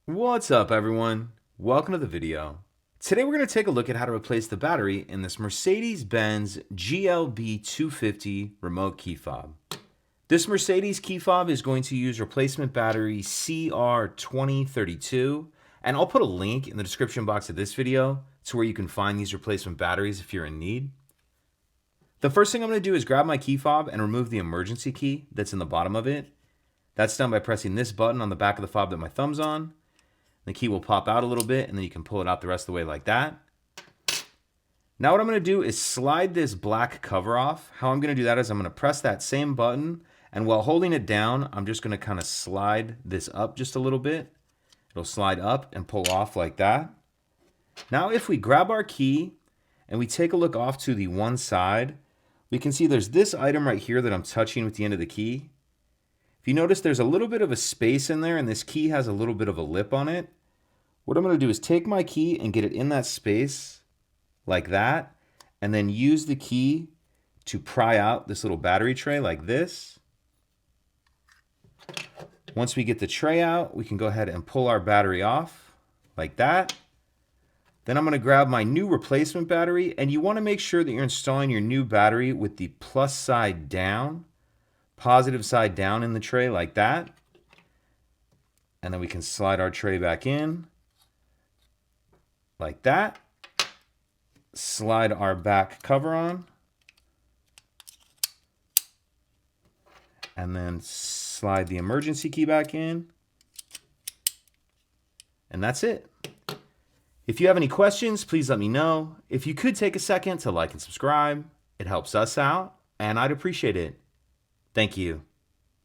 What's up, everyone? Welcome to the video. Today we're going to take a look at how to replace the battery in this Mercedes-Benz GLB 250 remote key fob. This Mercedes key fob is going to use replacement battery CR2032, and I'll put a link in the description box of this video to where you can find these replacement batteries if you're in need. The first thing I'm going to do is grab my key fob and remove the emergency key that's in the bottom of it. That's done by pressing this button on the back of the fob that my thumb's on. The key will pop out a little bit, and then you can pull it out the rest of the way like that. Now what I'm going to do is slide this black cover off. How I'm going to do that is I'm going to press that same button, and while holding it down, I'm just going to kind of slide this up just a little bit. It'll slide up and pull off like that. Now if we grab our key and we take a look off to the one side, we can see there's this item right here that I'm touching with the end of the key. If you notice, there's a little bit of a space in there, and this key has a little bit of a lip on it. What I'm going to do is take my key and get it in that space like that, and then use the key to pry out this little battery tray like this. Once we get the tray out, we can go ahead and pull our battery off like that. Then I'm going to grab my new replacement battery, and you want to make sure that you're installing your new battery with the plus side down, positive side down in the tray like that. And then we can slide our tray back in like that. Slide our back cover on. And then slide the emergency key back in. And that's it. If you have any questions, please let me know. If you could take a second to like and subscribe, it helps us out, and I'd appreciate it. Thank you.